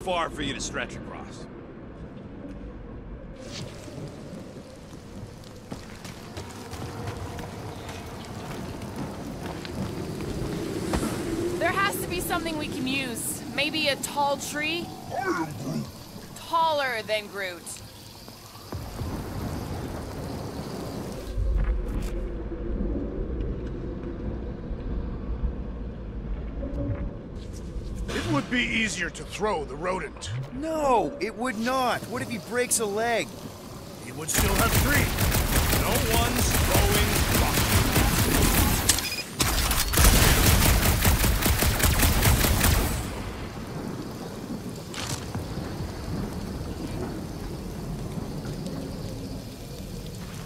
far for you to stretch across. There has to be something we can use. Maybe a tall tree? I am Groot. Taller than Groot. It would be easier to throw the rodent. No, it would not. What if he breaks a leg? He would still have 3. No one's throwing rock.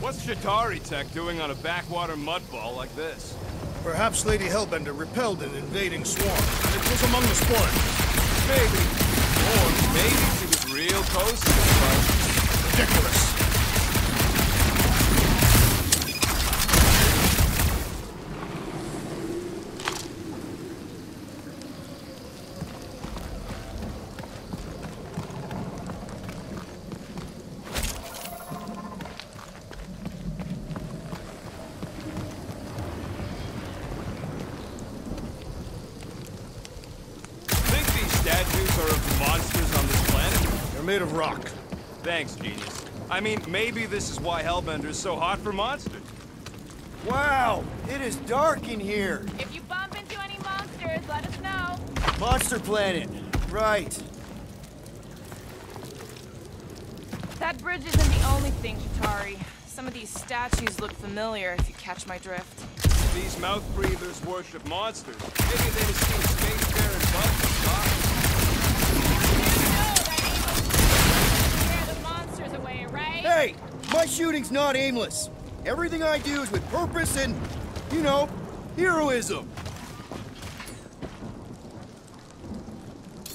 What's Chitauri Tech doing on a backwater mudball like this? Perhaps Lady Hellbender repelled an invading swarm, and it was among the spoilers. Maybe. Or maybe she was real close to this part. Ridiculous. Statues are of monsters on this planet? They're made of rock. Thanks, genius. I mean, maybe this is why Hellbender is so hot for monsters. Wow, it is dark in here. If you bump into any monsters, let us know. Monster Planet. Right. That bridge isn't the only thing, Chitauri. Some of these statues look familiar, if you catch my drift. These mouth breathers worship monsters. Maybe they just see spacefaring bugs and die. Scare the monsters away, right? Hey, my shooting's not aimless. Everything I do is with purpose and, you know, heroism.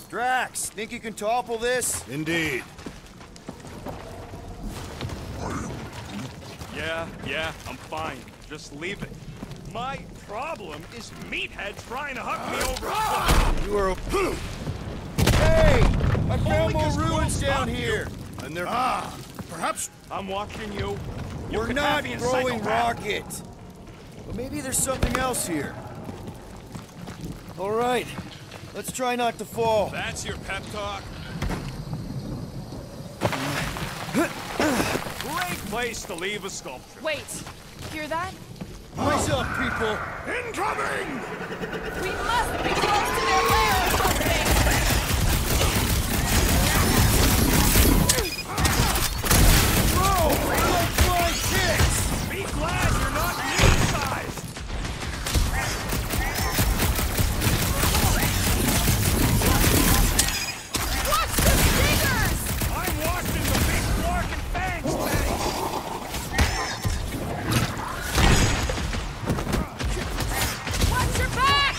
Drax, think you can topple this? Indeed. Yeah, I'm fine. Just leave it. My problem is Meathead trying to hug me over. You are a... Hey! I found more because ruins Groot down stopped here! And they're... Perhaps I'm watching you. You We're could not have me in throwing psychopath. rocket! But maybe there's something else here. Alright, let's try not to fall. That's your pep talk? Great place to leave a sculpture. Wait, hear that? Rise up, people! incoming! We must be close to their lair or something! Whoa! Like flying kicks! Be glad you're not knee-sized. Watch the stingers! I'm watching the big fork and fangs thing. Watch your back!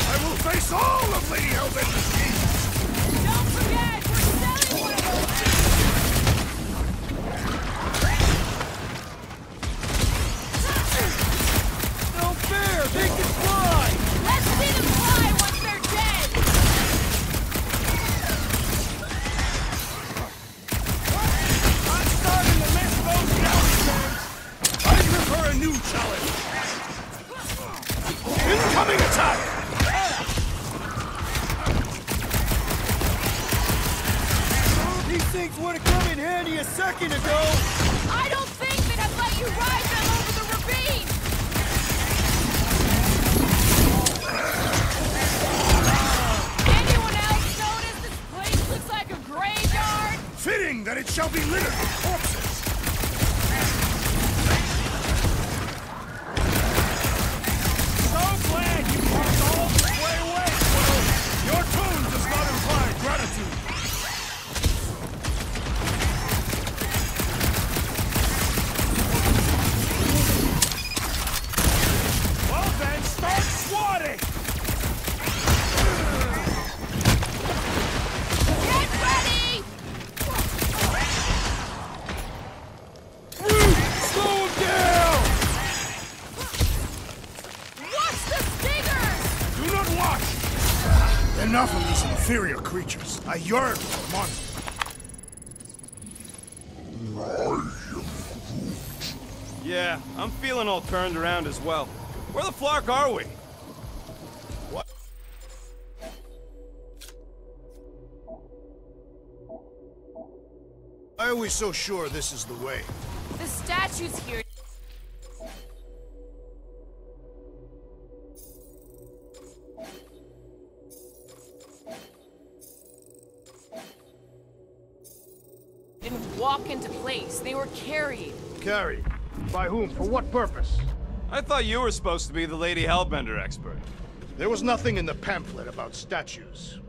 I will face all of Lady Hellbender's schemes! Don't forget, we're selling one of those No fair! They can fly! Let's see them fly once they're dead! I'm starting to miss those skeletons. I prefer a new challenge! Incoming attack! These things would have come in handy a second ago! I don't think that I'd let you ride them over the ravine! Anyone else notice this place looks like a graveyard? Fitting that it shall be littered with corpses! So glad you walked all this way away, Squirrel. Your tone does not imply gratitude! Well then, start swatting. Get ready! Enough of these inferior creatures. I yearn for monsters. Yeah, I'm feeling all turned around as well. Where the flark are we? What? I always so sure this is the way. The statue's here. Didn't walk into place. They were carried. Carried? By whom? For what purpose? I thought you were supposed to be the Lady Hellbender expert. There was nothing in the pamphlet about statues.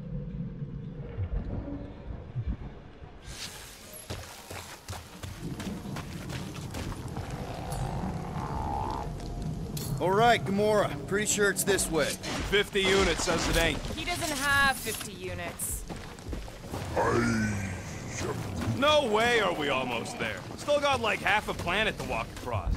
All right, Gamora. Pretty sure it's this way. 50 units says it ain't. He doesn't have 50 units. No way are we almost there. Still got like half a planet to walk across.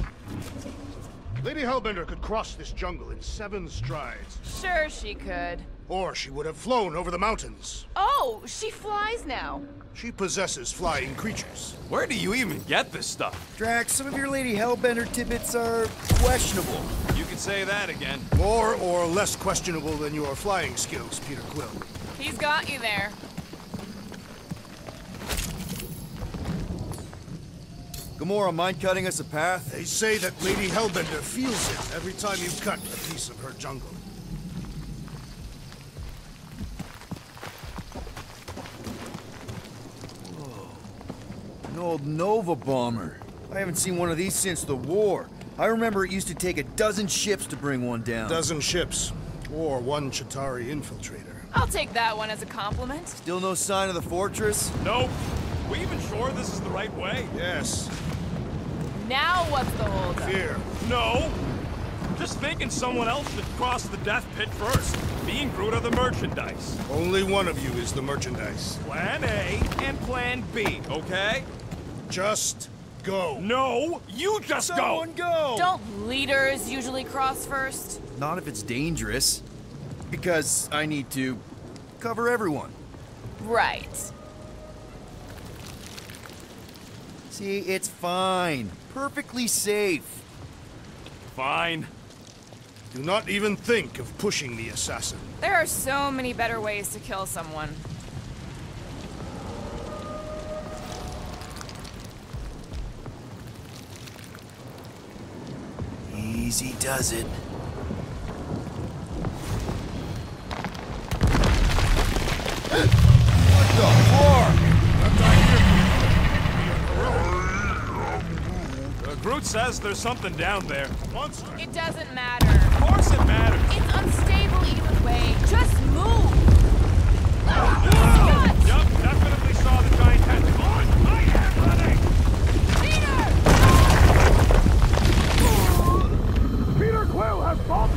Lady Hellbender could cross this jungle in 7 strides. Sure she could. Or she would have flown over the mountains. Oh, she flies now. She possesses flying creatures. Where do you even get this stuff? Drax, some of your Lady Hellbender tidbits are questionable. You could say that again. More or less questionable than your flying skills, Peter Quill. He's got you there. Gamora, mind cutting us a path? They say that Lady Hellbender feels it every time you cut a piece of her jungle. An old Nova bomber. I haven't seen one of these since the war. I remember it used to take a dozen ships to bring one down. Dozen ships, or 1 Chitauri infiltrator. I'll take that one as a compliment. Still no sign of the fortress? Nope. We even sure this is the right way? Yes, Now what's the holdup? fear. No. Just thinking someone else should cross the death pit first. Me and Groot are the merchandise. Only one of you is the merchandise. Plan A and Plan B, okay? Just go. No, you just Someone go. go! Don't leaders usually cross first? Not if it's dangerous. Because I need to cover everyone. Right. See, it's fine. Perfectly safe. Fine. Do not even think of pushing the assassin. There are so many better ways to kill someone. Easy does it. What the fuck? Groot says there's something down there. Monster! It doesn't matter. Of course it matters. It's unstable either way. Just move! Yup, definitely saw the giant tentacle. I am ready! Peter! Peter Quill has bombed!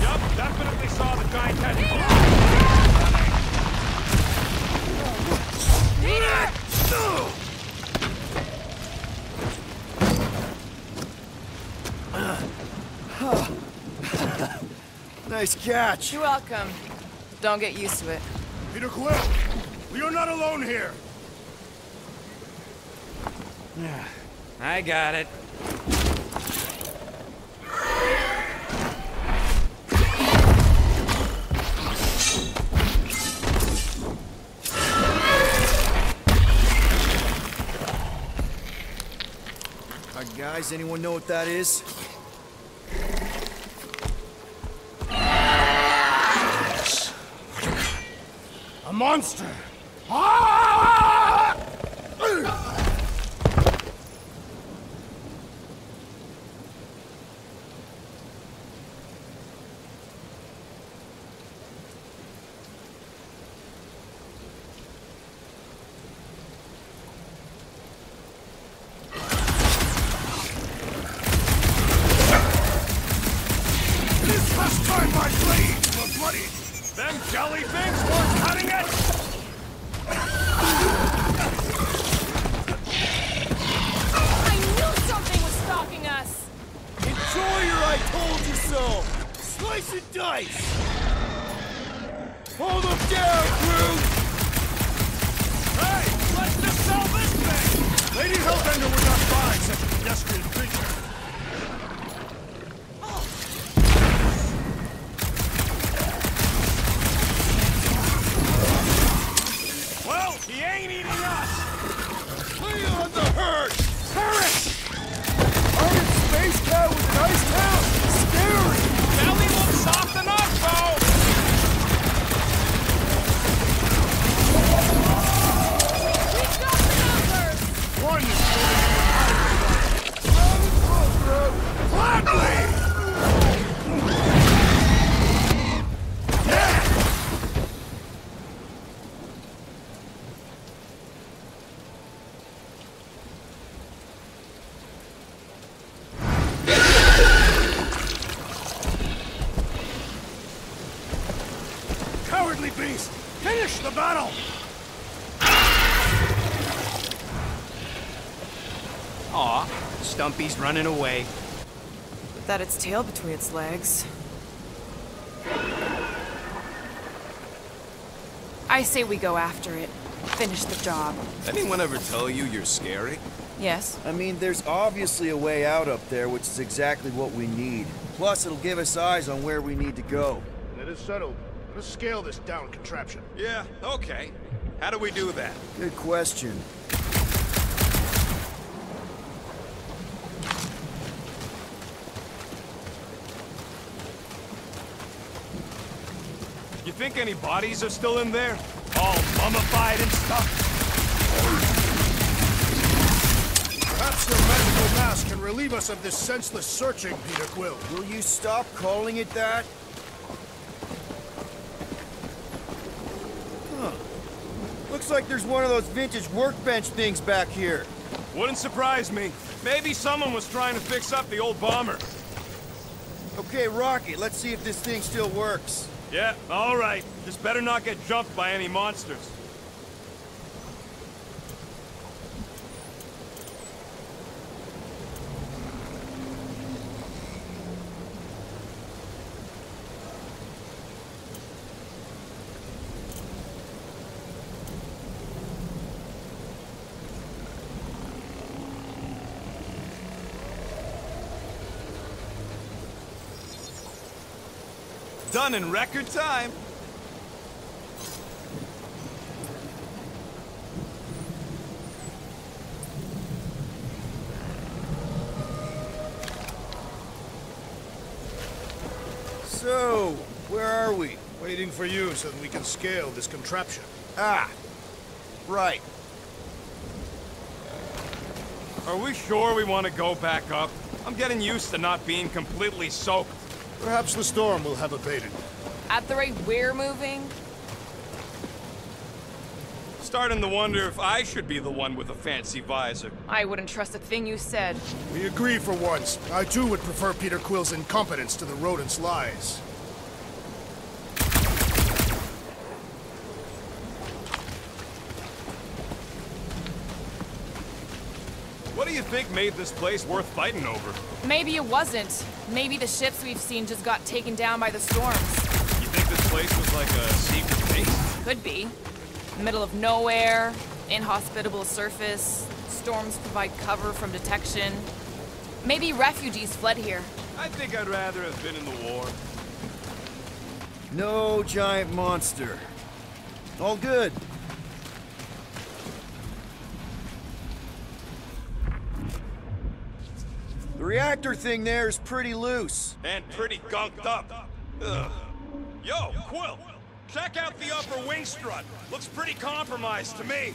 Yup, definitely saw the giant tentacle. Nice catch. You're welcome. Don't get used to it. Peter Quill! We are not alone here! I got it. Guys, anyone know what that is? Yes. A monster! Ah! This has time Them jelly things weren't cutting it! I knew something was stalking us! Enjoy your I told you so! Slice and dice! Hold them down, crew! Hey, let's just sell this thing! Lady Hellbender would not buy such a pedestrian creature. Well, he ain't eating us! Lay on the herd! Courage! Armored space cow with an ice town? Scary! Belly looks soft enough, though! We've got the numbers! One is moving Gladly! Cowardly beast! Finish the battle! Aw, Stumpy's running away. That its tail between its legs. I say we go after it. Finish the job. Anyone ever tell you you're scary? Yes? I mean, there's obviously a way out up there, which is exactly what we need. Plus, it'll give us eyes on where we need to go. It is settled. Let's scale this down contraption. Yeah, okay. How do we do that? Good question. You think any bodies are still in there? All mummified and stuff? Perhaps your magical mask can relieve us of this senseless searching, Peter Quill. Will you stop calling it that? Huh. Looks like there's one of those vintage workbench things back here. Wouldn't surprise me. Maybe someone was trying to fix up the old bomber. Okay, Rocky, let's see if this thing still works. Yeah, all right. Just better not get jumped by any monsters. Done in record time. So, where are we? Waiting for you so that we can scale this contraption. Ah, right. Are we sure we want to go back up? I'm getting used to not being completely soaked. Perhaps the storm will have abated. At the rate we're moving? Starting to wonder if I should be the one with a fancy visor. I wouldn't trust a thing you said. We agree for once. I too would prefer Peter Quill's incompetence to the rodent's lies. What do you think made this place worth fighting over? Maybe it wasn't. Maybe the ships we've seen just got taken down by the storms. You think this place was like a secret base? Could be. Middle of nowhere, inhospitable surface, storms provide cover from detection. Maybe refugees fled here. I think I'd rather have been in the war. No giant monster. All good. The reactor thing there is pretty loose. And pretty gunked up. Ugh. Yo, Quill! Check out the upper wing strut. Looks pretty compromised to me.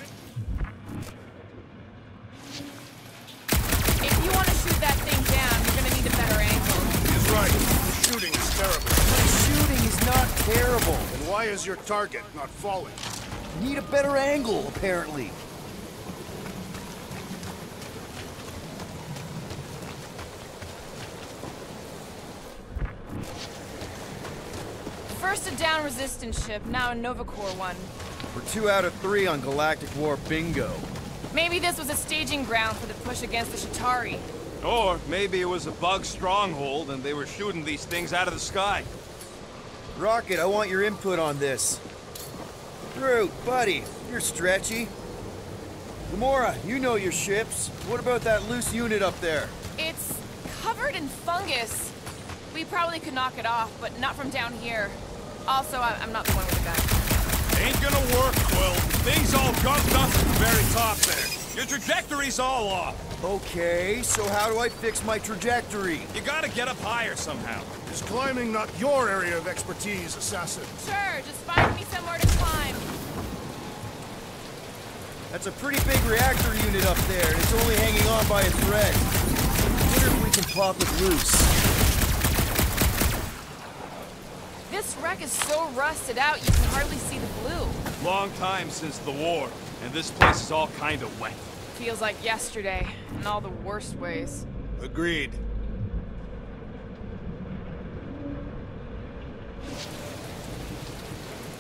If you want to shoot that thing down, you're gonna need a better angle. He's right. The shooting is terrible. The shooting is not terrible. And why is your target not falling? Need a better angle, apparently. First a down resistance ship, now a Nova Corps one. We're 2 out of 3 on Galactic War bingo. Maybe this was a staging ground for the push against the Shatari. Or maybe it was a bug stronghold and they were shooting these things out of the sky. Rocket, I want your input on this. Groot, buddy, you're stretchy. Gamora, you know your ships. What about that loose unit up there? It's covered in fungus. We probably could knock it off, but not from down here. Also, I'm not the one with the gun. Ain't gonna work, Quill. Thing's all gunked up at the very top there. Your trajectory's all off. Okay, so how do I fix my trajectory? You gotta get up higher somehow. Is climbing not your area of expertise, Assassin? Sure, just find me somewhere to climb. That's a pretty big reactor unit up there, and it's only hanging on by a thread. I wonder if we can pop it loose. This wreck is so rusted out you can hardly see the blue. Long time since the war, and this place is all kind of wet. Feels like yesterday, in all the worst ways. Agreed.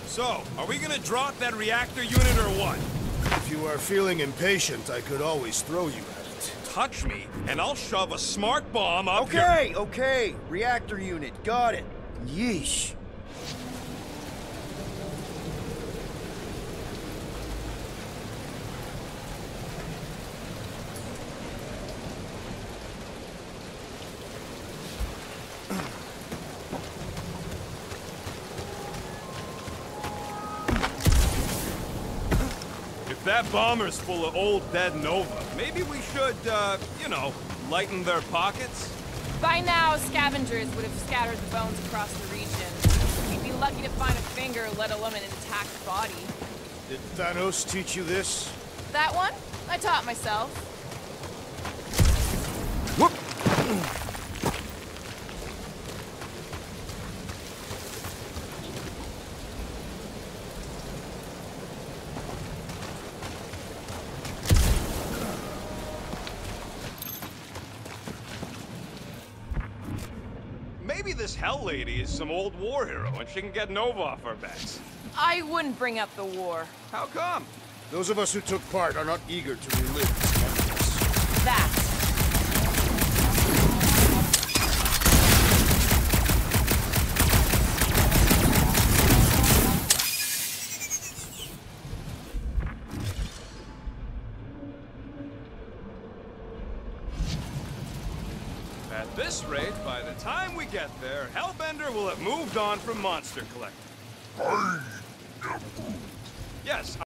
So, are we gonna drop that reactor unit or what? If you are feeling impatient, I could always throw you at it. Touch me, and I'll shove a smart bomb up your... Okay, okay. Reactor unit, got it. Yeesh. If that bomber's full of old dead Nova, maybe we should, you know, lighten their pockets? By now, scavengers would have scattered the bones across the region. We'd be lucky to find a finger, let alone an intact body. Did Thanos teach you this? That one? I taught myself. Whoop! Maybe this Hell Lady is some old war hero, and she can get Nova off our backs. I wouldn't bring up the war. How come? Those of us who took part are not eager to relive its memories. That. At this rate, by the time we get there, Hellbender will have moved on from Monster Collector.